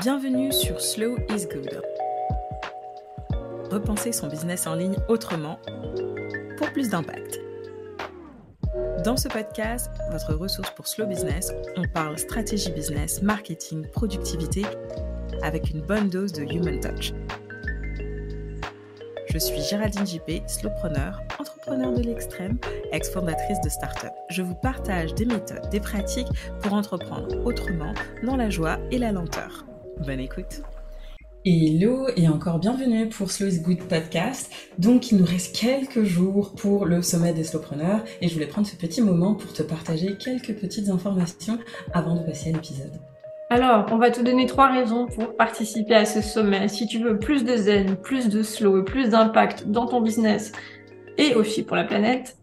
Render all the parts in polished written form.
Bienvenue sur Slow is Good. Repenser son business en ligne autrement pour plus d'impact. Dans ce podcast, votre ressource pour Slow Business, on parle stratégie business, marketing, productivité avec une bonne dose de human touch. Je suis Géraldine JP, slowpreneur, entrepreneur de l'extrême, ex-fondatrice de start-up. Je vous partage des méthodes, des pratiques pour entreprendre autrement, dans la joie et la lenteur. Bonne écoute. Hello et encore bienvenue pour Slow is Good podcast. Donc il nous reste quelques jours pour le sommet des slowpreneurs et je voulais prendre ce petit moment pour te partager quelques petites informations avant de passer à l'épisode. Alors, on va te donner 3 raisons pour participer à ce sommet. Si tu veux plus de zen, plus de slow et plus d'impact dans ton business et aussi pour la planète,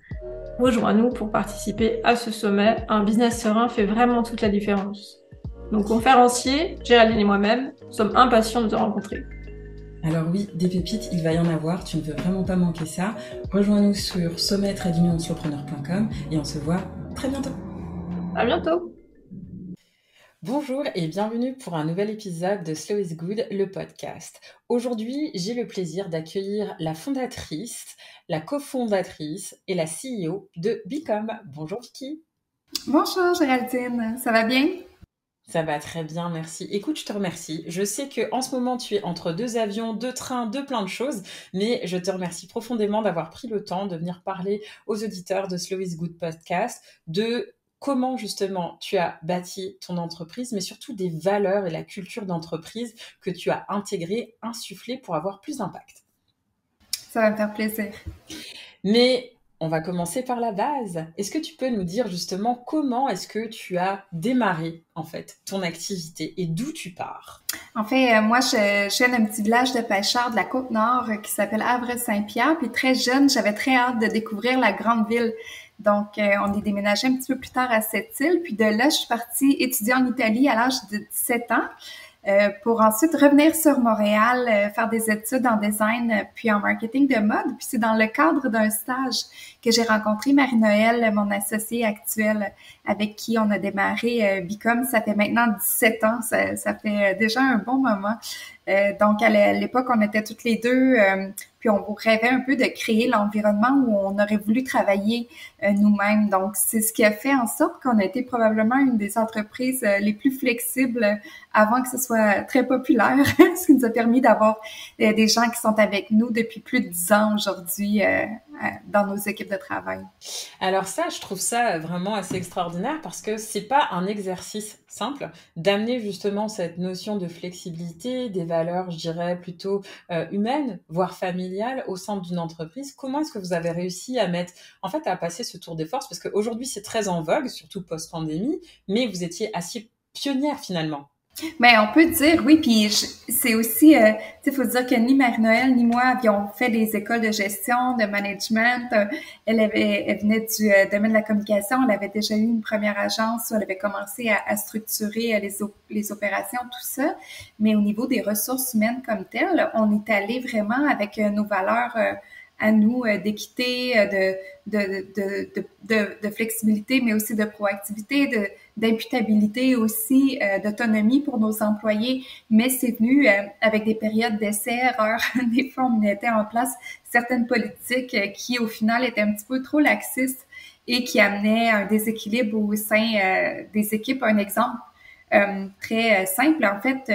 rejoins-nous pour participer à ce sommet. Un business serein fait vraiment toute la différence. Nos conférenciers, Géraldine et moi-même, sommes impatients de te rencontrer. Alors oui, des pépites, il va y en avoir, tu ne veux vraiment pas manquer ça. Rejoins-nous sur sommet-slowpreneur.com et on se voit très bientôt. À bientôt. Bonjour et bienvenue pour un nouvel épisode de Slow is Good, le podcast. Aujourd'hui, j'ai le plaisir d'accueillir la fondatrice, la cofondatrice et la CEO de Bicom. Bonjour Vicky. Bonjour Géraldine, ça va bien? Ça va très bien, merci. Écoute, je te remercie. Je sais qu'en ce moment, tu es entre 2 avions, 2 trains, 2 plein de choses, mais je te remercie profondément d'avoir pris le temps de venir parler aux auditeurs de Slow is Good podcast, de comment justement tu as bâti ton entreprise, mais surtout des valeurs et la culture d'entreprise que tu as intégrées, insufflées pour avoir plus d'impact. Ça va me faire plaisir. Mais on va commencer par la base. Est-ce que tu peux nous dire justement comment est-ce que tu as démarré en fait ton activité et d'où tu pars? En fait, moi, je viens d'un petit village de pêcheurs de la Côte-Nord qui s'appelle Havre-Saint-Pierre. Puis très jeune, j'avais très hâte de découvrir la grande ville. Donc, on est déménagé un petit peu plus tard à cette île. Puis de là, je suis partie étudier en Italie à l'âge de 17 ans. Pour ensuite revenir sur Montréal, faire des études en design puis en marketing de mode. Puis c'est dans le cadre d'un stage que j'ai rencontré Marie-Noël, mon associée actuelle, avec qui on a démarré Bicom. Ça fait maintenant 17 ans, ça fait déjà un bon moment. Donc à l'époque, on était toutes les deux, puis on rêvait un peu de créer l'environnement où on aurait voulu travailler nous-mêmes. Donc c'est ce qui a fait en sorte qu'on a été probablement une des entreprises les plus flexibles avant que ce soit très populaire, ce qui nous a permis d'avoir des gens qui sont avec nous depuis plus de 10 ans aujourd'hui dans nos équipes de travail. Alors ça, je trouve ça vraiment assez extraordinaire parce que c'est pas un exercice simple d'amener justement cette notion de flexibilité, des valeurs, je dirais, plutôt humaines, voire familiales au sein d'une entreprise. Comment est-ce que vous avez réussi à à passer ce tour de force? Parce qu'aujourd'hui, c'est très en vogue, surtout post-pandémie, mais vous étiez assez pionnière finalement. Ben, on peut dire, oui, puis c'est aussi, tu sais, faut dire que ni Marie-Noël ni moi avions fait des écoles de gestion, de management. Elle venait du domaine de la communication, elle avait déjà eu une première agence où elle avait commencé à structurer les opérations, tout ça. Mais au niveau des ressources humaines comme telles, on est allé vraiment avec nos valeurs à nous d'équité, de flexibilité, mais aussi de proactivité, d'imputabilité aussi, d'autonomie pour nos employés. Mais c'est venu avec des périodes d'essai-erreur. Des fois, on mettait en place certaines politiques qui, au final, étaient un petit peu trop laxistes et qui amenaient un déséquilibre au sein des équipes. Un exemple très simple, en fait,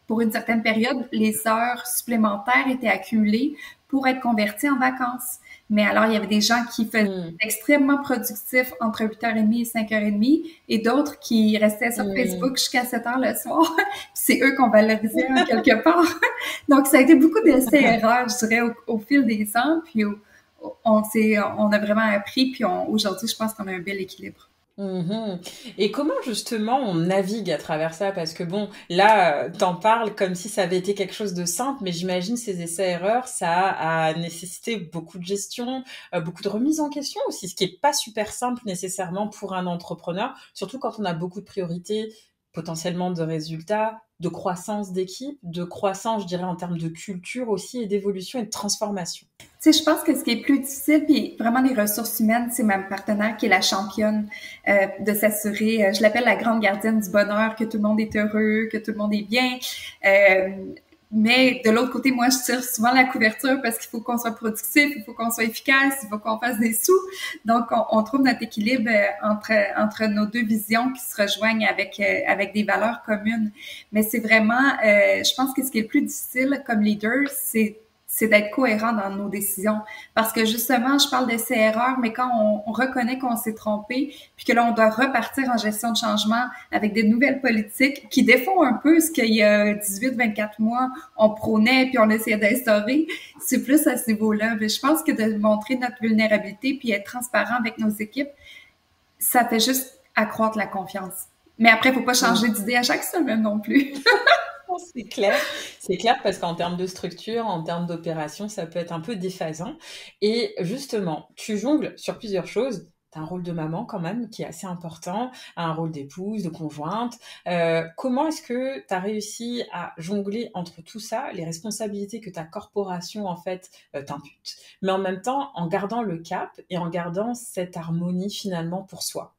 pour une certaine période, les heures supplémentaires étaient accumulées pour être convertis en vacances. Mais alors, il y avait des gens qui faisaient extrêmement productifs entre 8h30 et 5h30 et d'autres qui restaient sur Facebook jusqu'à 7h le soir. C'est eux qu'on valorisait en quelque part. Donc, ça a été beaucoup d'essais-erreurs, je dirais, au fil des ans. Puis, on a vraiment appris. Puis, aujourd'hui, je pense qu'on a un bel équilibre. Et comment justement on navigue à travers ça? Parce que bon, là, t'en parles comme si ça avait été quelque chose de simple, mais j'imagine ces essais-erreurs, ça a nécessité beaucoup de gestion, beaucoup de remise en question aussi, ce qui est pas super simple nécessairement pour un entrepreneur, surtout quand on a beaucoup de priorités potentiellement de résultats, de croissance d'équipe, de croissance, je dirais, en termes de culture aussi et d'évolution et de transformation? Tu sais, je pense que ce qui est plus difficile, puis vraiment les ressources humaines, c'est ma partenaire qui est la championne de s'assurer, je l'appelle la grande gardienne du bonheur, que tout le monde est heureux, que tout le monde est bien. Mais de l'autre côté, moi, je tire souvent la couverture parce qu'il faut qu'on soit productif, il faut qu'on soit efficace, il faut qu'on fasse des sous. Donc, on trouve notre équilibre entre nos deux visions qui se rejoignent avec des valeurs communes. Mais c'est vraiment, je pense que ce qui est le plus difficile comme leader, c'est d'être cohérent dans nos décisions. Parce que justement, je parle d'essais-erreurs, mais quand on reconnaît qu'on s'est trompé, puis que là, on doit repartir en gestion de changement avec des nouvelles politiques qui défont un peu ce qu'il y a 18-24 mois, on prônait puis on essayait d'instaurer, c'est plus à ce niveau-là. Mais je pense que de montrer notre vulnérabilité puis être transparent avec nos équipes, ça fait juste accroître la confiance. Mais après, il ne faut pas changer d'idée à chaque semaine non plus. C'est clair parce qu'en termes de structure, en termes d'opération, ça peut être un peu déphasant. Et justement, tu jongles sur plusieurs choses. Tu as un rôle de maman quand même qui est assez important, un rôle d'épouse, de conjointe. Comment est-ce que tu as réussi à jongler entre tout ça, les responsabilités que ta corporation en fait t'impute, mais en même temps en gardant le cap et en gardant cette harmonie finalement pour soi?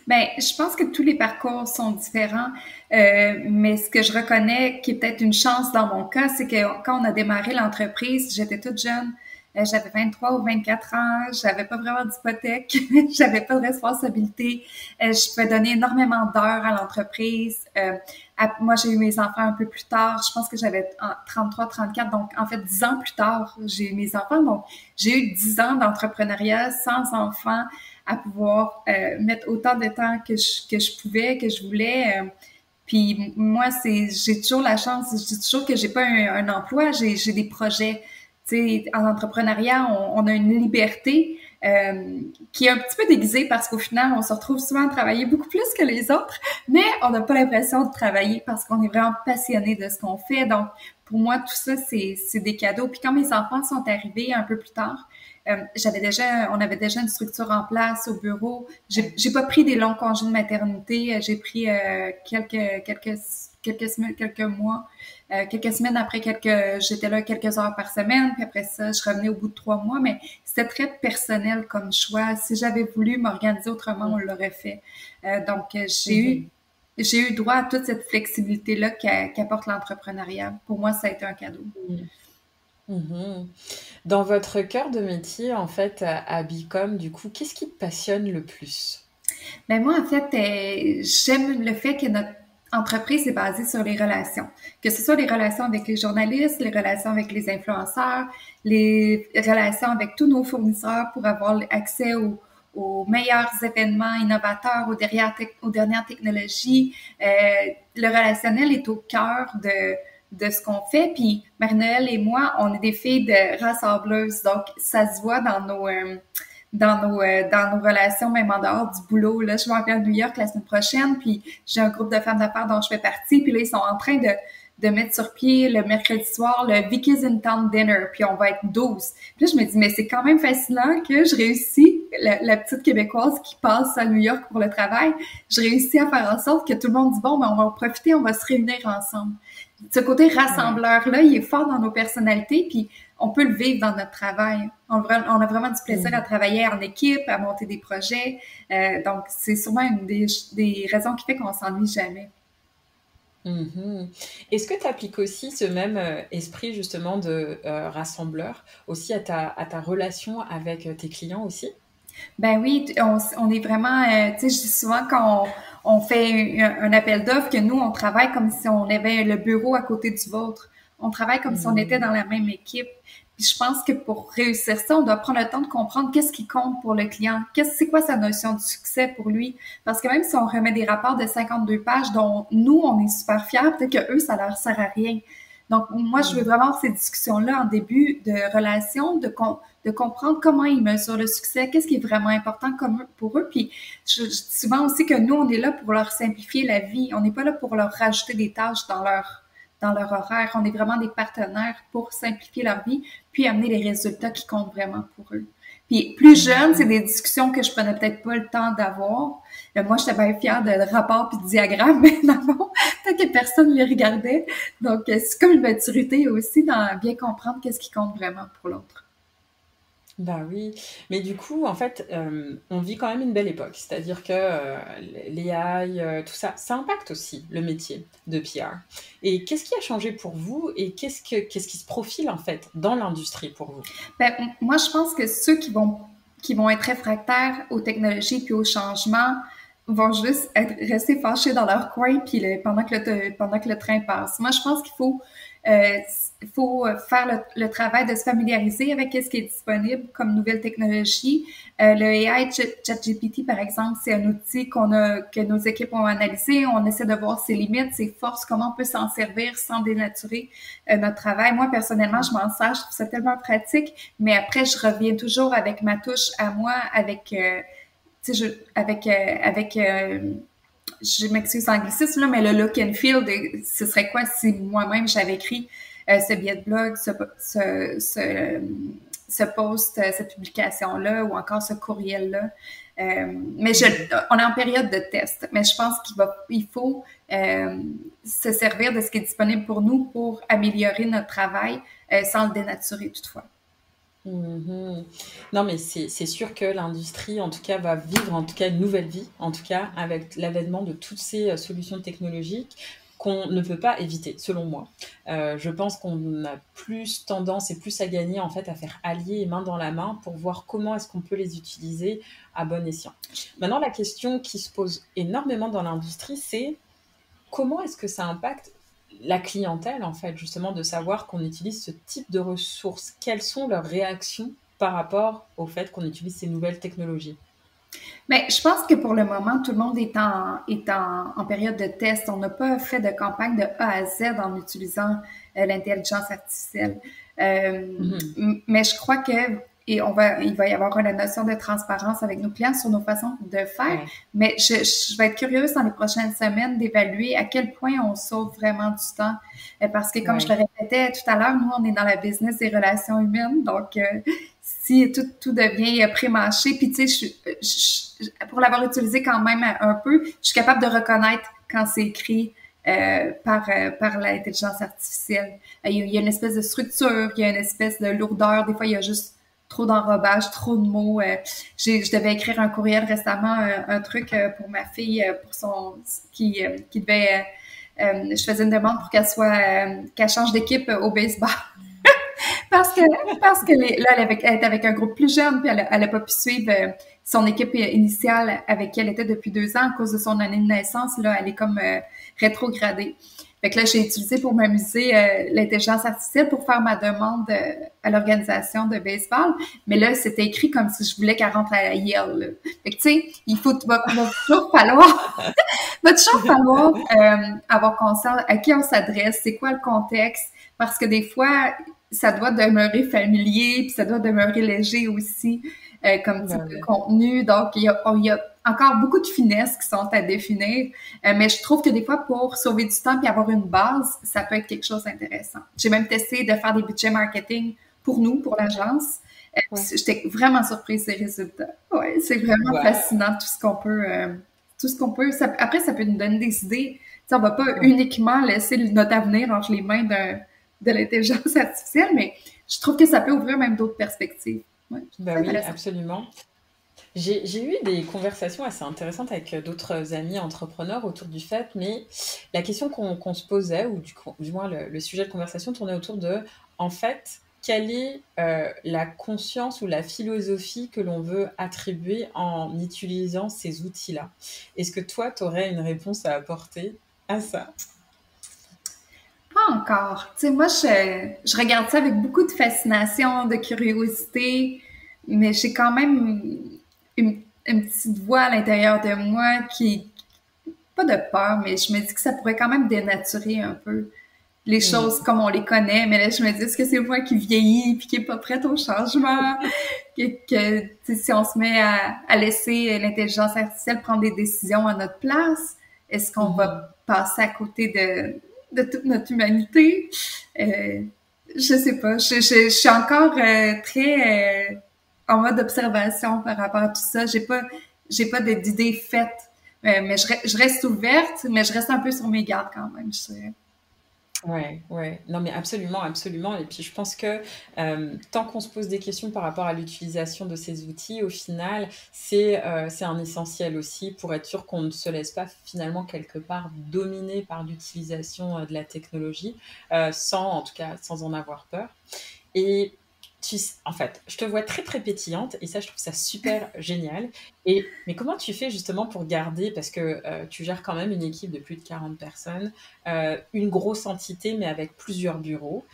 Ben, je pense que tous les parcours sont différents, mais ce que je reconnais qui est peut-être une chance dans mon cas, c'est que quand on a démarré l'entreprise, j'étais toute jeune, j'avais 23 ou 24 ans, j'avais pas vraiment d'hypothèque, j'avais pas de responsabilité, je pouvais donner énormément d'heures à l'entreprise. Moi, j'ai eu mes enfants un peu plus tard, je pense que j'avais 33, 34, donc en fait 10 ans plus tard, j'ai eu mes enfants, donc j'ai eu 10 ans d'entrepreneuriat sans enfants, à pouvoir mettre autant de temps que je pouvais, que je voulais. Puis moi, j'ai toujours la chance, je dis toujours que j'ai pas un emploi, j'ai des projets. Tu sais, en entrepreneuriat, on a une liberté qui est un petit peu déguisée parce qu'au final, on se retrouve souvent à travailler beaucoup plus que les autres, mais on n'a pas l'impression de travailler parce qu'on est vraiment passionné de ce qu'on fait. Donc, pour moi, tout ça, c'est des cadeaux. Puis quand mes enfants sont arrivés un peu plus tard, on avait déjà une structure en place au bureau. J'ai pas pris des longs congés de maternité. J'ai pris quelques semaines, quelques mois, quelques semaines après j'étais là quelques heures par semaine. Puis après ça, je revenais au bout de 3 mois. Mais c'était très personnel comme choix. Si j'avais voulu m'organiser autrement, on l'aurait fait. Donc, j'ai eu droit à toute cette flexibilité-là qu'apporte l'entrepreneuriat. Pour moi, ça a été un cadeau. Mhm. Dans votre cœur de métier, en fait, à Bicom, du coup, qu'est-ce qui te passionne le plus? Ben moi, en fait, j'aime le fait que notre entreprise est basée sur les relations. Que ce soit les relations avec les journalistes, les relations avec les influenceurs, les relations avec tous nos fournisseurs pour avoir accès aux meilleurs événements innovateurs, aux dernières technologies. Le relationnel est au cœur de ce qu'on fait. Puis Marie-Noëlle et moi, on est des filles de rassembleuses. Donc, ça se voit dans nos relations, même en dehors du boulot. Là, je vais en New York la semaine prochaine, puis j'ai un groupe de femmes d'affaires dont je fais partie. Puis là, ils sont en train de mettre sur pied le mercredi soir le Vicky's in Town Dinner, puis on va être 12. Puis là, je me dis, mais c'est quand même fascinant que je réussis, la petite Québécoise qui passe à New York pour le travail, je réussis à faire en sorte que tout le monde dit, bon, ben on va en profiter, on va se réunir ensemble. Ce côté rassembleur-là, il est fort dans nos personnalités, puis on peut le vivre dans notre travail. On a vraiment du plaisir à travailler en équipe, à monter des projets. Donc, c'est sûrement une des raisons qui fait qu'on s'ennuie jamais. Mhm. Est-ce que tu appliques aussi ce même esprit justement de rassembleur aussi à ta relation avec tes clients aussi? Ben oui, on est vraiment, tu sais, je dis souvent quand on fait un appel d'offres que nous, on travaille comme si on avait le bureau à côté du vôtre. On travaille comme si on était dans la même équipe. Puis je pense que pour réussir ça, on doit prendre le temps de comprendre qu'est-ce qui compte pour le client. C'est quoi sa notion de succès pour lui? Parce que même si on remet des rapports de 52 pages dont nous, on est super fiers, peut-être que eux, ça leur sert à rien. Donc, moi, je veux vraiment avoir ces discussions-là en début de relation, de comprendre comment ils mesurent le succès, qu'est-ce qui est vraiment important pour eux. Puis, je dis souvent aussi que nous, on est là pour leur simplifier la vie. On n'est pas là pour leur rajouter des tâches dans leur horaire. On est vraiment des partenaires pour simplifier leur vie, puis amener les résultats qui comptent vraiment pour eux. Puis, plus jeune, c'est des discussions que je prenais peut-être pas le temps d'avoir, Moi, j'étais bien fière de rapports puis de diagrammes, mais dans le fond, peut-être que personne ne les regardait. Donc, c'est comme une maturité aussi dans bien comprendre qu'est-ce qui compte vraiment pour l'autre. Bah oui, mais du coup, en fait, on vit quand même une belle époque. C'est-à-dire que l'AI, tout ça, ça impacte aussi le métier de PR. Et qu'est-ce qui a changé pour vous et qu'est-ce qui se profile en fait dans l'industrie pour vous? Ben, moi, je pense que ceux qui vont être réfractaires aux technologies puis aux changements vont juste rester fâchés dans leur coin puis pendant que le train passe. Moi, je pense qu'il faut faire le travail de se familiariser avec ce qui est disponible comme nouvelle technologie. Le AI ChatGPT, par exemple, c'est un outil que nos équipes ont analysé. On essaie de voir ses limites, ses forces, comment on peut s'en servir sans dénaturer notre travail. Moi, personnellement, je m'en sers, je trouve ça tellement pratique, mais après, je reviens toujours avec ma touche à moi, avec je m'excuse l'anglicisme, là, mais le look and feel, ce serait quoi si moi-même j'avais écrit ce billet de blog, ce post, cette publication-là, ou encore ce courriel-là. Mais on est en période de test, mais je pense qu'il faut se servir de ce qui est disponible pour nous pour améliorer notre travail sans le dénaturer toutefois. Mhm. Non, mais c'est sûr que l'industrie, en tout cas, va vivre en tout cas une nouvelle vie, en tout cas avec l'avènement de toutes ces solutions technologiques qu'on ne peut pas éviter, selon moi. Je pense qu'on a plus tendance et plus à gagner en fait à faire allier et main dans la main pour voir comment est-ce qu'on peut les utiliser à bon escient. Maintenant, la question qui se pose énormément dans l'industrie, c'est comment est-ce que ça impacte la clientèle, en fait, justement, de savoir qu'on utilise ce type de ressources. Quelles sont leurs réactions par rapport au fait qu'on utilise ces nouvelles technologies? Mais je pense que pour le moment, tout le monde est en période de test. On n'a pas fait de campagne de A à Z en utilisant l'intelligence artificielle. Mais je crois que il va y avoir une notion de transparence avec nos clients sur nos façons de faire. Ouais. Mais je vais être curieuse dans les prochaines semaines d'évaluer à quel point on sauve vraiment du temps. Parce que comme je le répétais tout à l'heure, nous, on est dans la business des relations humaines. Donc, si tout devient pré-mâché, puis tu sais, pour l'avoir utilisé quand même un peu, je suis capable de reconnaître quand c'est écrit par l'intelligence artificielle. Il y a une espèce de structure, il y a une espèce de lourdeur. Des fois, il y a juste trop d'enrobage, trop de mots. Je devais écrire un courriel récemment, un truc pour ma fille, qui devait... je faisais une demande pour qu'elle change d'équipe au baseball. parce que là, elle était avec un groupe plus jeune, puis elle a pas pu suivre son équipe initiale avec qui elle était depuis 2 ans à cause de son année de naissance. Là, elle est comme rétrogradée. Fait que là, j'ai utilisé pour m'amuser l'intelligence artificielle pour faire ma demande à l'organisation de baseball. Mais là, c'était écrit comme si je voulais qu'elle rentre à Yale. Là. Fait que tu sais, va toujours falloir avoir conscience à qui on s'adresse, c'est quoi le contexte, parce que des fois, ça doit demeurer familier, puis ça doit demeurer léger aussi comme type de contenu. Donc, il y a encore beaucoup de finesses qui sont à définir, mais je trouve que des fois, pour sauver du temps et avoir une base, ça peut être quelque chose d'intéressant. J'ai même testé de faire des budgets marketing pour nous, pour l'agence. J'étais vraiment surprise des résultats. Ouais, c'est vraiment fascinant tout ce qu'on peut. Après, ça peut nous donner des idées. T'sais, on va pas uniquement laisser notre avenir entre les mains de l'intelligence artificielle, mais je trouve que ça peut ouvrir même d'autres perspectives. Ouais, oui, absolument. J'ai eu des conversations assez intéressantes avec d'autres amis entrepreneurs autour du fait, mais la question qu'on se posait, ou du moins le sujet de conversation tournait autour de, en fait, quelle est la conscience ou la philosophie que l'on veut attribuer en utilisant ces outils-là? Est-ce que toi, tu aurais une réponse à apporter à ça? Pas encore. Tu sais, moi, je regarde ça avec beaucoup de fascination, de curiosité, mais j'ai quand même une petite voix à l'intérieur de moi qui, pas de peur, mais je me dis que ça pourrait quand même dénaturer un peu les choses comme on les connaît. Mais là, je me dis, est-ce que c'est moi qui vieillis puis qui est pas prête au changement? que si on se met à laisser l'intelligence artificielle prendre des décisions à notre place, est-ce qu'on va passer à côté de toute notre humanité? Je sais pas. Je suis encore très en mode observation par rapport à tout ça. J'ai pas d'idée faite Mais je reste ouverte, mais je reste un peu sur mes gardes quand même, je dirais. Ouais, ouais. Non, mais absolument, absolument. Et puis, je pense que tant qu'on se pose des questions par rapport à l'utilisation de ces outils, au final, c'est un essentiel aussi pour être sûr qu'on ne se laisse pas finalement quelque part dominer par l'utilisation de la technologie, en tout cas, sans en avoir peur. Et en fait, je te vois très très pétillante et ça, je trouve ça super génial. Mais comment tu fais justement pour garder, parce que tu gères quand même une équipe de plus de 40 personnes, une grosse entité mais avec plusieurs bureaux.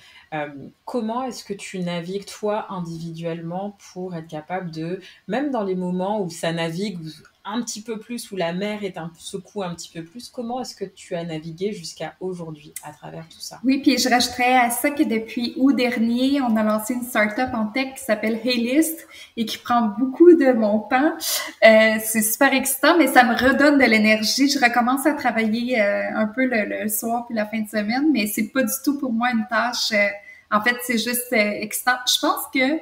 Comment est-ce que tu navigues toi individuellement pour être capable de, même dans les moments où ça navigue un petit peu plus, où la mer secoue un petit peu plus, comment est-ce que tu as navigué jusqu'à aujourd'hui à travers tout ça? Oui, puis je rajouterais à ça que depuis août dernier, on a lancé une start-up en tech qui s'appelle Heylist et qui prend beaucoup de mon temps. C'est super excitant, mais ça me redonne de l'énergie. Je recommence à travailler un peu le soir puis la fin de semaine, mais c'est pas du tout pour moi une tâche. En fait, c'est juste excitant. Je pense que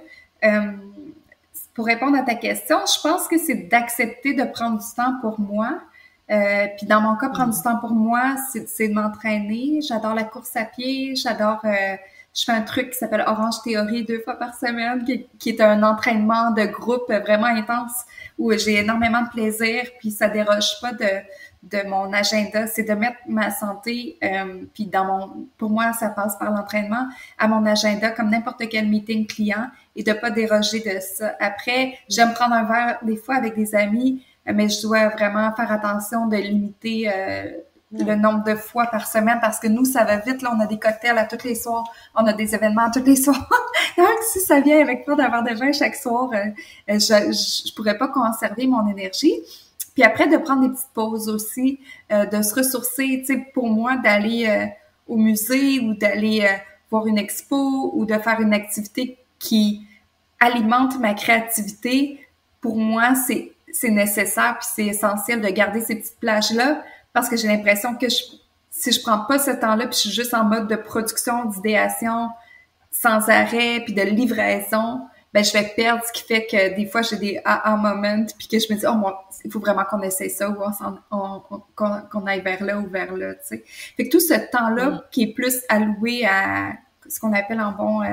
pour répondre à ta question, je pense que c'est d'accepter de prendre du temps pour moi. Puis dans mon cas, prendre du temps pour moi, c'est de m'entraîner. J'adore la course à pied. Je fais un truc qui s'appelle Orange Théorie 2 fois par semaine, qui est un entraînement de groupe vraiment intense où j'ai énormément de plaisir. Puis ça déroge pas de mon agenda. C'est de mettre ma santé, puis pour moi, ça passe par l'entraînement, à mon agenda comme n'importe quel meeting client et de pas déroger de ça. Après, j'aime prendre un verre des fois avec des amis, mais je dois vraiment faire attention de limiter le nombre de fois par semaine parce que nous, ça va vite. Là, on a des cocktails à tous les soirs, on a des événements tous les soirs. Donc, si ça vient avec pas d'avoir de vin chaque soir, je pourrais pas conserver mon énergie. Puis après, de prendre des petites pauses aussi, de se ressourcer. Tu sais, pour moi, d'aller au musée ou d'aller voir une expo ou de faire une activité qui alimente ma créativité, pour moi, c'est nécessaire puis c'est essentiel de garder ces petites plages-là parce que j'ai l'impression que si je prends pas ce temps-là puis je suis juste en mode de production, d'idéation sans arrêt puis de livraison, ben je vais perdre, ce qui fait que des fois j'ai des aha moments puis que je me dis il faut vraiment qu'on essaie ça ou qu'on aille vers là ou vers là, tu sais. Fait que tout ce temps-là qui est plus alloué à ce qu'on appelle en bon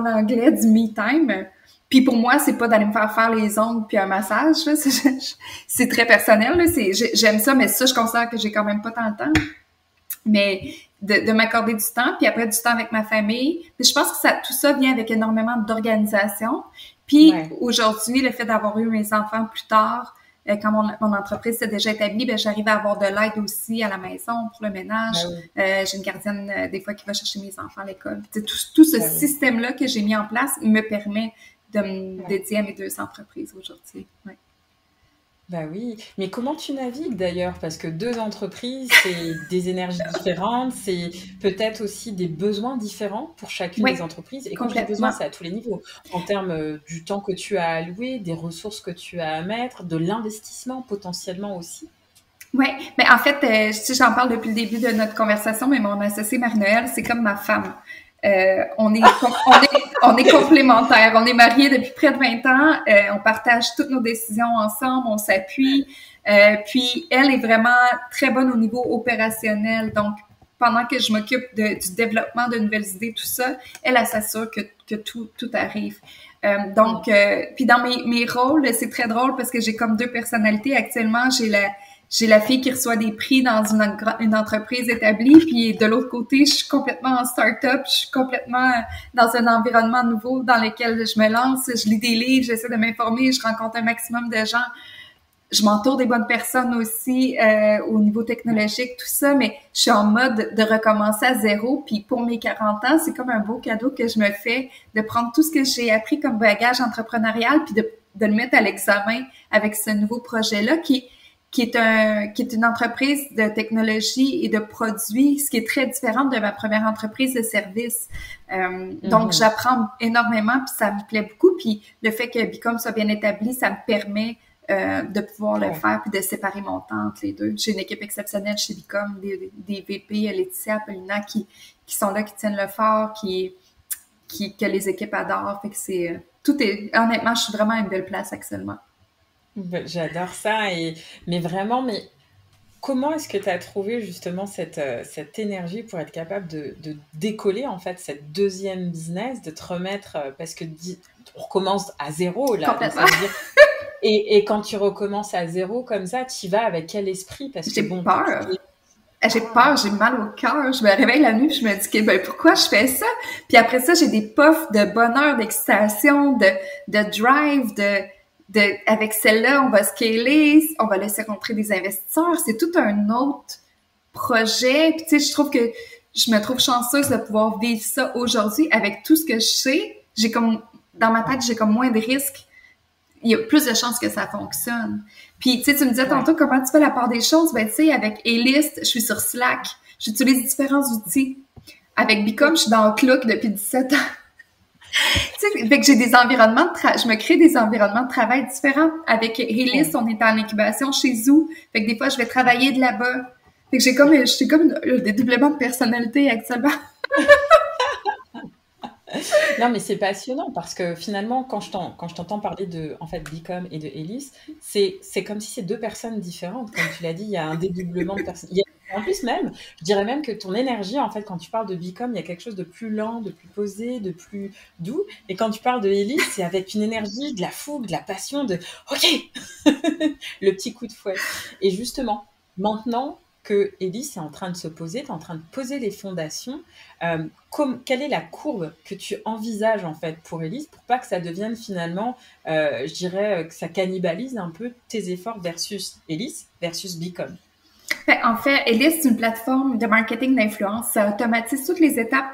anglais du me time. Puis pour moi, c'est pas d'aller me faire les ongles puis un massage. Là. C'est très personnel. Là. J'aime ça, mais ça, je considère que j'ai quand même pas tant le temps. Mais de m'accorder du temps, puis après du temps avec ma famille. Puis je pense que tout ça vient avec énormément d'organisation. Puis aujourd'hui, le fait d'avoir eu mes enfants plus tard, quand mon entreprise s'est déjà établie, ben j'arrive à avoir de l'aide aussi à la maison pour le ménage. J'ai une gardienne des fois qui va chercher mes enfants à l'école. Tout ce système-là que j'ai mis en place me permet de me dédier à mes 2 entreprises aujourd'hui. Ouais. Bah oui, mais comment tu navigues d'ailleurs? Parce que 2 entreprises, c'est des énergies différentes, c'est peut-être aussi des besoins différents pour chacune des entreprises. Et quand je dis besoin, c'est à tous les niveaux. En termes du temps que tu as alloué, des ressources que tu as à mettre, de l'investissement potentiellement aussi. Oui, mais en fait, j'en parle depuis le début de notre conversation, mais mon associé Marie-Noël, c'est comme ma femme. On est complémentaires. On est mariés depuis près de 20 ans. On partage toutes nos décisions ensemble. On s'appuie. Puis, elle est vraiment très bonne au niveau opérationnel. Donc, pendant que je m'occupe du développement de nouvelles idées, tout ça, elle s'assure que tout arrive. Puis dans mes rôles, c'est très drôle parce que j'ai comme 2 personnalités. Actuellement, j'ai la fille qui reçoit des prix dans une entreprise établie, puis de l'autre côté, je suis complètement en start-up, je suis complètement dans un environnement nouveau dans lequel je me lance, je lis des livres, j'essaie de m'informer, je rencontre un maximum de gens, je m'entoure des bonnes personnes aussi au niveau technologique, tout ça, mais je suis en mode de recommencer à zéro, puis pour mes 40 ans, c'est comme un beau cadeau que je me fais de prendre tout ce que j'ai appris comme bagage entrepreneurial, puis de le mettre à l'examen avec ce nouveau projet-là qui est une entreprise de technologie et de produits, ce qui est très différent de ma première entreprise de service. Donc, j'apprends énormément, puis ça me plaît beaucoup. Puis le fait que Bicom soit bien établi, ça me permet de pouvoir le faire puis de séparer mon temps entre les 2. J'ai une équipe exceptionnelle chez Bicom, des VP, Laetitia, Paulina, qui sont là, qui tiennent le fort, que les équipes adorent. Fait que honnêtement, je suis vraiment à une belle place actuellement. J'adore ça. Mais vraiment, mais comment est-ce que tu as trouvé justement cette énergie pour être capable de décoller en fait cette deuxième business, de te remettre, parce que on recommence à zéro là, donc ça Complètement. veut dire, et quand tu recommences à zéro comme ça, tu y vas avec quel esprit? Parce que J'ai bon, peur. J'ai Ah, peur, j'ai mal au cœur. Je me réveille la nuit, je me dis que ben pourquoi je fais ça? Puis après ça, j'ai des puffs de bonheur, d'excitation, de drive, avec celle-là, on va scaler, on va laisser rentrer des investisseurs. C'est tout un autre projet. Puis tu sais, je trouve que je me trouve chanceuse de pouvoir vivre ça aujourd'hui avec tout ce que je sais. J'ai comme dans ma tête, j'ai comme moins de risques. Il y a plus de chances que ça fonctionne. Puis, tu sais, tu me disais ouais. tantôt comment tu fais la part des choses. Ben, tu sais, avec Elist, je suis sur Slack. J'utilise différents outils. Avec Bicom, je suis dans Outlook depuis 17 ans. Tu sais, fait que j'ai des environnements je me crée des environnements de travail différents. Avec Elist, on est en incubation chez Zoo. Fait que des fois, je vais travailler de là-bas. Fait que j'ai comme des doublements de personnalité actuellement. Non, mais c'est passionnant parce que finalement, quand je t'entends parler de en fait Bicom et de Elise, c'est comme si c'est deux personnes différentes. Comme tu l'as dit, il y a un dédoublement de personnes. En plus même, je dirais même que ton énergie, en fait, quand tu parles de Bicom, il y a quelque chose de plus lent, de plus posé, de plus doux. Et quand tu parles de Elise, c'est avec une énergie, de la fougue, de la passion, de OK, le petit coup de fouet. Et justement, maintenant que Elise est en train de se poser, tu es en train de poser les fondations. Quelle est la courbe que tu envisages en fait pour Elise pour pas que ça devienne finalement, je dirais, que ça cannibalise un peu tes efforts versus Elise versus Bicom? En fait, Elist, c'est une plateforme de marketing d'influence. Ça automatise toutes les étapes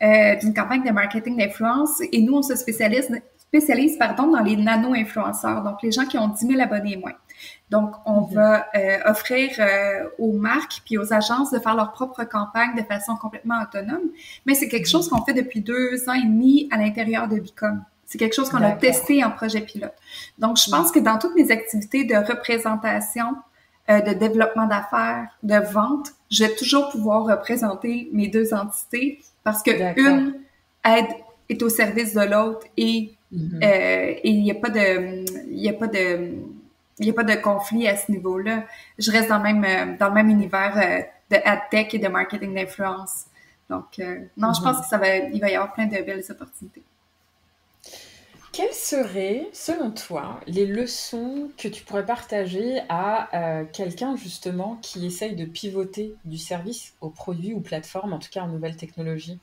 d'une campagne de marketing d'influence. Et nous, on se spécialise dans les nano-influenceurs, donc les gens qui ont 10 000 abonnés et moins. Donc, on va offrir aux marques puis aux agences de faire leur propre campagne de façon complètement autonome. Mais c'est quelque chose qu'on fait depuis 2 ans et demi à l'intérieur de Bicom. C'est quelque chose qu'on a testé en projet pilote. Donc, je pense que dans toutes mes activités de représentation, de développement d'affaires, de vente, je vais toujours pouvoir représenter mes deux entités parce que une aide est au service de l'autre et il n'y a pas de conflit à ce niveau-là. Je reste dans le même univers de AdTech et de marketing d'influence. Donc, non, je pense qu'il va y avoir plein de belles opportunités. Quelles seraient, selon toi, les leçons que tu pourrais partager à quelqu'un justement qui essaye de pivoter du service au produit ou plateforme, en tout cas en nouvelles technologies,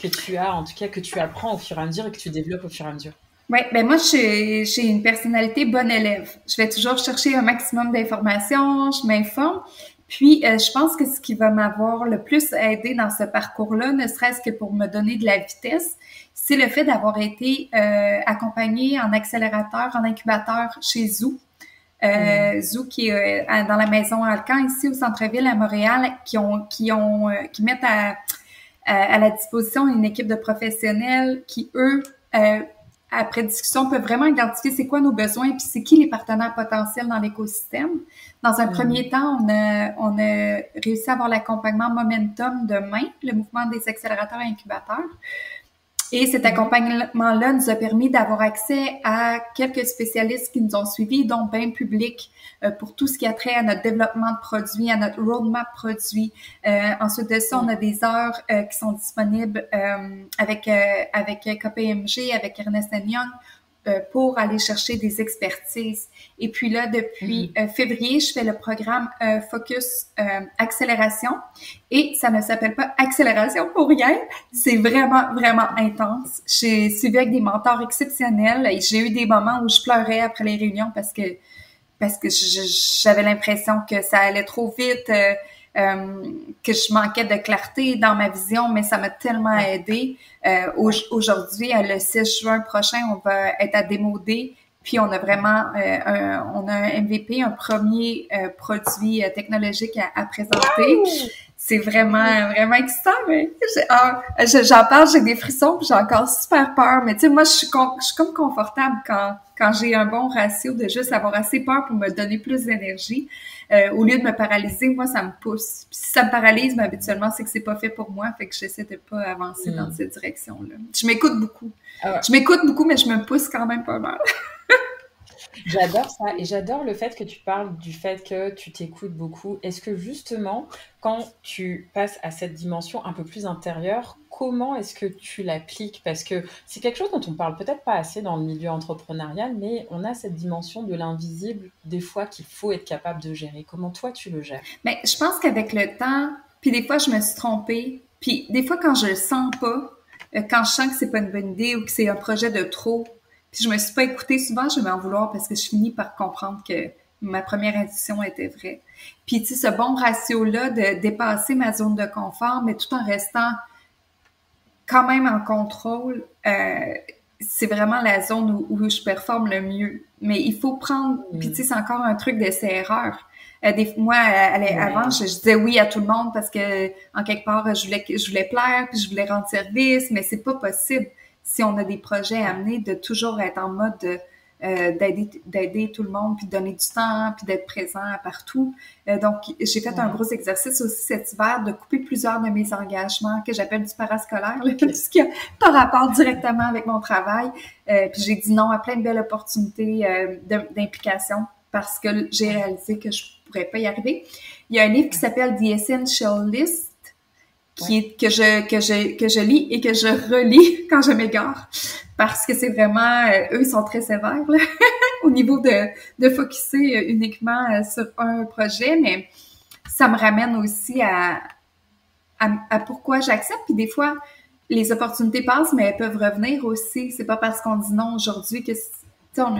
que tu as, en tout cas que tu apprends au fur et à mesure et que tu développes au fur et à mesure? Oui, ben moi, j'ai une personnalité bonne élève. Je vais toujours chercher un maximum d'informations, je m'informe. Puis, je pense que ce qui va m'avoir le plus aidé dans ce parcours-là, ne serait-ce que pour me donner de la vitesse, c'est le fait d'avoir été accompagnée en accélérateur, en incubateur chez Zoo. Zoo qui est dans la maison Alcan, ici au centre-ville à Montréal, qui mettent à la disposition une équipe de professionnels qui, eux, après discussion, peuvent vraiment identifier c'est quoi nos besoins et puis c'est qui les partenaires potentiels dans l'écosystème. Dans un premier temps, on a réussi à avoir l'accompagnement Momentum de main, le mouvement des accélérateurs et incubateurs. Et cet accompagnement-là nous a permis d'avoir accès à quelques spécialistes qui nous ont suivis, dont Bain Public, pour tout ce qui a trait à notre développement de produits, à notre roadmap produit. Ensuite de ça, on a des heures qui sont disponibles avec KPMG, avec Ernst & Young, pour aller chercher des expertises. Et puis là, depuis février, je fais le programme Focus Accélération. Et ça ne s'appelle pas Accélération pour rien. C'est vraiment, vraiment intense. J'ai suivi avec des mentors exceptionnels et j'ai eu des moments où je pleurais après les réunions parce que j'avais l'impression que ça allait trop vite, que je manquais de clarté dans ma vision, mais ça m'a tellement aidé. Aujourd'hui, le 6 juin prochain, on va être à Démo Day, puis on a vraiment on a un MVP, un premier produit technologique à présenter. C'est vraiment, vraiment excitant, mais j'en parle, j'ai des frissons, puis j'ai encore super peur. Mais tu sais, moi, je suis comme confortable quand j'ai un bon ratio de juste avoir assez peur pour me donner plus d'énergie. Au lieu de me paralyser, moi, ça me pousse. Puis si ça me paralyse, ben, habituellement, c'est que c'est pas fait pour moi, fait que j'essaie de pas avancer dans cette direction-là. Je m'écoute beaucoup. Je m'écoute beaucoup, mais je me pousse quand même pas mal. J'adore ça et j'adore le fait que tu parles du fait que tu t'écoutes beaucoup. Est-ce que justement, quand tu passes à cette dimension un peu plus intérieure, comment est-ce que tu l'appliques? Parce que c'est quelque chose dont on parle peut-être pas assez dans le milieu entrepreneurial, mais on a cette dimension de l'invisible des fois qu'il faut être capable de gérer. Comment toi tu le gères? Mais je pense qu'avec le temps, puis des fois je me suis trompée, puis des fois quand je le sens pas, quand je sens que c'est pas une bonne idée ou que c'est un projet de trop, puis je me suis pas écoutée, souvent je vais m'en vouloir parce que je finis par comprendre que ma première intuition était vraie. Puis tu sais, ce bon ratio-là de dépasser ma zone de confort, mais tout en restant quand même en contrôle, c'est vraiment la zone où je performe le mieux. Mais il faut prendre, puis tu sais, c'est encore un truc d'essai-erreur. Moi, avant, je disais oui à tout le monde parce que en quelque part, je voulais plaire, puis je voulais rendre service, mais c'est pas possible si on a des projets à mener de toujours être en mode d'aider tout le monde, puis de donner du temps, puis d'être présent partout. Donc, j'ai fait un gros exercice aussi cet hiver de couper plusieurs de mes engagements que j'appelle du parascolaire, ce qui a pas rapport directement avec mon travail. Puis j'ai dit non à plein de belles opportunités d'implication parce que j'ai réalisé que je pourrais pas y arriver. Il y a un livre qui s'appelle The Essential List que je lis et que je relis quand je m'égare parce que c'est vraiment eux ils sont très sévères là, au niveau de focusser uniquement sur un projet, mais ça me ramène aussi à pourquoi j'accepte. Puis des fois les opportunités passent mais elles peuvent revenir aussi, c'est pas parce qu'on dit non aujourd'hui que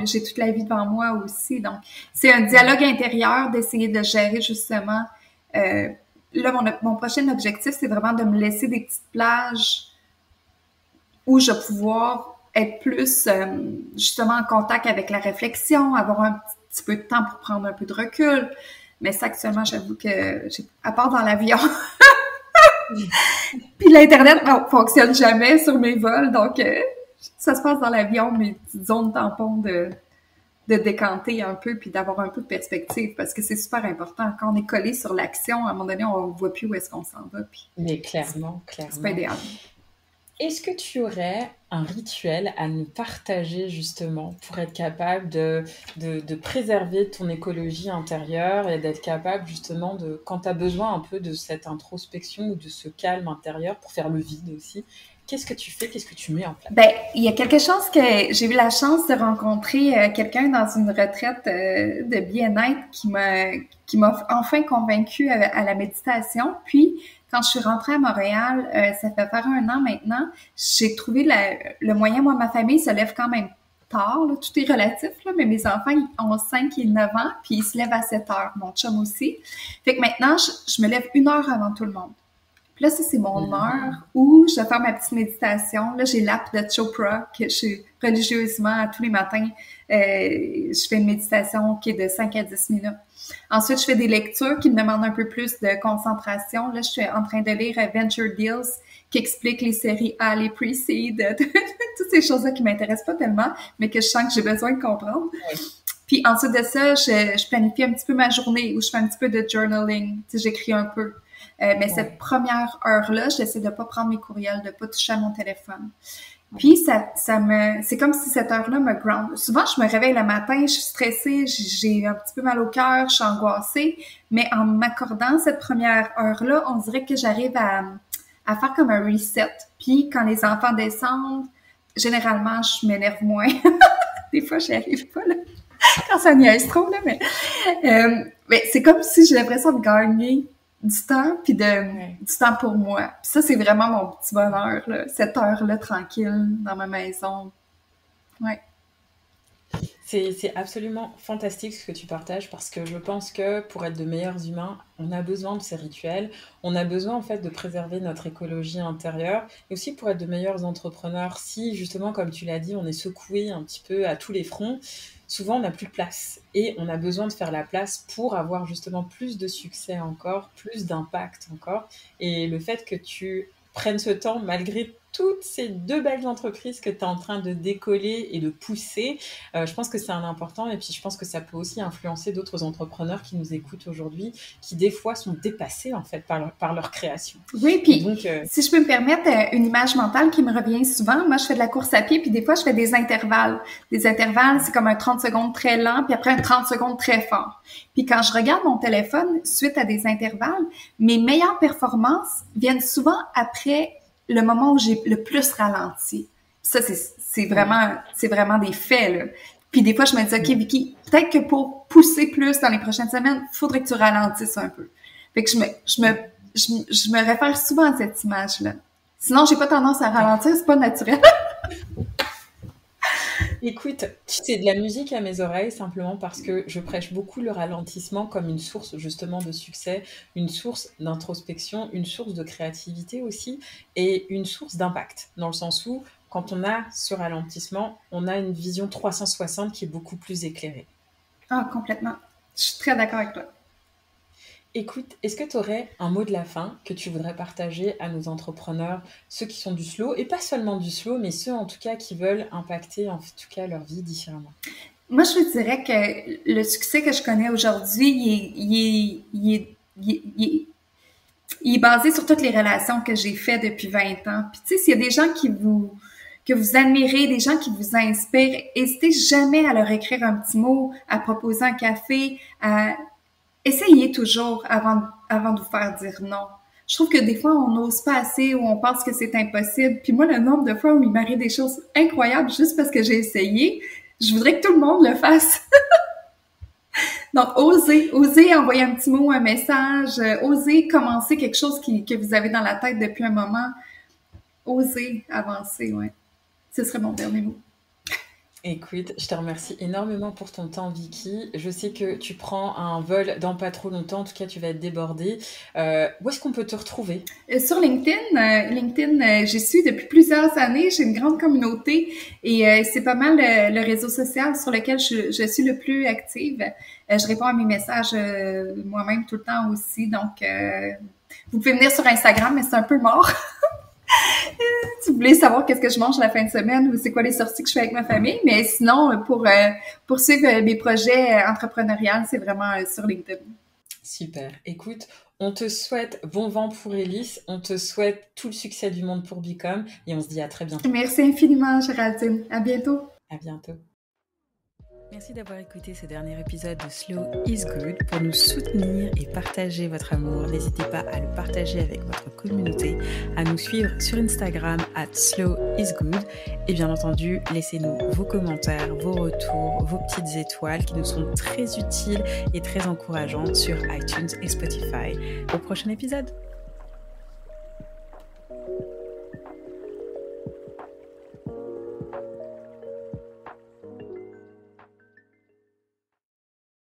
j'ai toute la vie devant moi aussi. Donc, c'est un dialogue intérieur d'essayer de gérer justement. Là, mon prochain objectif, c'est vraiment de me laisser des petites plages où je vais pouvoir être plus justement en contact avec la réflexion, avoir un petit peu de temps pour prendre un peu de recul. Mais ça, actuellement, j'avoue que à part dans l'avion, puis l'Internet ne fonctionne jamais sur mes vols, donc ça se passe dans l'avion, mes petites zones tampons de décanter un peu puis d'avoir un peu de perspective parce que c'est super important. Quand on est collé sur l'action, à un moment donné, on ne voit plus où est-ce qu'on s'en va. Puis mais clairement. C'est pas idéal. Est-ce que tu aurais un rituel à nous partager justement pour être capable de préserver ton écologie intérieure et d'être capable justement de, quand tu as besoin un peu de cette introspection ou de ce calme intérieur pour faire le vide aussi, qu'est-ce que tu fais? Qu'est-ce que tu mets en place? Ben, il y a quelque chose que j'ai eu la chance de rencontrer quelqu'un dans une retraite de bien-être qui m'a enfin convaincue à la méditation. Puis, quand je suis rentrée à Montréal, ça fait faire 1 an maintenant, j'ai trouvé le moyen. Moi, ma famille se lève quand même tard, là, tout est relatif, là, mais mes enfants ils ont 5 et 9 ans, puis ils se lèvent à 7 heures, mon chum aussi. Fait que maintenant, je me lève 1 heure avant tout le monde. Puis là, ça, c'est mon heure où je vais faire ma petite méditation. Là, j'ai l'app de Chopra que je suis religieusement tous les matins. Je fais une méditation qui est de 5 à 10 minutes. Ensuite, je fais des lectures qui me demandent un peu plus de concentration. Là, je suis en train de lire Venture Deals qui explique les séries A, les Pre-Seed, toutes ces choses-là qui m'intéressent pas tellement, mais que je sens que j'ai besoin de comprendre. Oui. Puis ensuite de ça, je planifie un petit peu ma journée où je fais un petit peu de journaling. Tu sais, j'écris un peu. Mais cette première heure-là, j'essaie de pas prendre mes courriels, de pas toucher à mon téléphone. Puis c'est comme si cette heure-là me ground. Souvent, je me réveille le matin, je suis stressée, j'ai un petit peu mal au cœur, je suis angoissée, mais en m'accordant cette première heure-là, on dirait que j'arrive à faire comme un reset. Puis quand les enfants descendent, généralement, je m'énerve moins. Des fois, j'y arrive pas, là. Quand ça niaise trop, là, mais c'est comme si j'ai l'impression de gagner du temps, puis du temps pour moi. Puis ça, c'est vraiment mon petit bonheur, là, cette heure-là, tranquille, dans ma maison. Ouais. C'est absolument fantastique ce que tu partages parce que je pense que pour être de meilleurs humains, on a besoin de ces rituels, on a besoin en fait de préserver notre écologie intérieure et aussi pour être de meilleurs entrepreneurs. Si justement, comme tu l'as dit, on est secoué un petit peu à tous les fronts, souvent on n'a plus de place et on a besoin de faire la place pour avoir justement plus de succès encore, plus d'impact encore. Et le fait que tu prennes ce temps malgré toutes ces 2 belles entreprises que tu es en train de décoller et de pousser. Je pense que c'est un important et puis je pense que ça peut aussi influencer d'autres entrepreneurs qui nous écoutent aujourd'hui, qui des fois sont dépassés en fait par leur création. Oui, puis donc, si je peux me permettre une image mentale qui me revient souvent, moi je fais de la course à pied puis des fois je fais des intervalles. Des intervalles, c'est comme un 30 secondes très lent puis après un 30 secondes très fort. Puis quand je regarde mon téléphone suite à des intervalles, mes meilleures performances viennent souvent après le moment où j'ai le plus ralenti. Ça, c'est vraiment des faits, là. Puis des fois, je me dis, OK, Vicky, peut-être que pour pousser plus dans les prochaines semaines, il faudrait que tu ralentisses un peu. Fait que je me réfère souvent à cette image-là. Sinon, j'ai pas tendance à ralentir, c'est pas naturel. Écoute, c'est de la musique à mes oreilles simplement parce que je prêche beaucoup le ralentissement comme une source justement de succès, une source d'introspection, une source de créativité aussi et une source d'impact. Dans le sens où, quand on a ce ralentissement, on a une vision 360 qui est beaucoup plus éclairée. Ah, complètement. Je suis très d'accord avec toi. Écoute, est-ce que tu aurais un mot de la fin que tu voudrais partager à nos entrepreneurs, ceux qui sont du slow, et pas seulement du slow, mais ceux en tout cas qui veulent impacter en tout cas leur vie différemment? Moi, je dirais que le succès que je connais aujourd'hui, il est basé sur toutes les relations que j'ai faites depuis 20 ans. Puis tu sais, s'il y a des gens que vous admirez, des gens qui vous inspirent, n'hésitez jamais à leur écrire un petit mot, à proposer un café, essayez toujours avant de vous faire dire non. Je trouve que des fois, on n'ose pas assez ou on pense que c'est impossible. Puis moi, le nombre de fois où il m'arrive des choses incroyables juste parce que j'ai essayé, je voudrais que tout le monde le fasse. Donc, osez envoyer un petit mot, un message, osez commencer quelque chose que vous avez dans la tête depuis un moment. Osez avancer, ouais. Ce serait mon dernier mot. Écoute, je te remercie énormément pour ton temps, Vicky. Je sais que tu prends un vol dans pas trop longtemps. En tout cas, tu vas être débordée. Où est-ce qu'on peut te retrouver? Sur LinkedIn, j'y suis depuis plusieurs années. J'ai une grande communauté et c'est pas mal le réseau social sur lequel je suis le plus active. Je réponds à mes messages moi-même tout le temps aussi. Donc, vous pouvez venir sur Instagram, mais c'est un peu mort. Si vous voulez savoir qu'est-ce que je mange la fin de semaine ou c'est quoi les sorties que je fais avec ma famille. Mais sinon, pour suivre mes projets entrepreneuriales, c'est vraiment sur LinkedIn. Super. Écoute, on te souhaite bon vent pour Ellis. On te souhaite tout le succès du monde pour Bicom et on se dit à très bientôt. Merci infiniment, Géraldine. À bientôt. À bientôt. Merci d'avoir écouté ce dernier épisode de Slow is Good. Pour nous soutenir et partager votre amour, n'hésitez pas à le partager avec votre communauté, à nous suivre sur Instagram @slowisgood et bien entendu, laissez-nous vos commentaires, vos retours, vos petites étoiles qui nous sont très utiles et très encourageantes sur iTunes et Spotify. Au prochain épisode.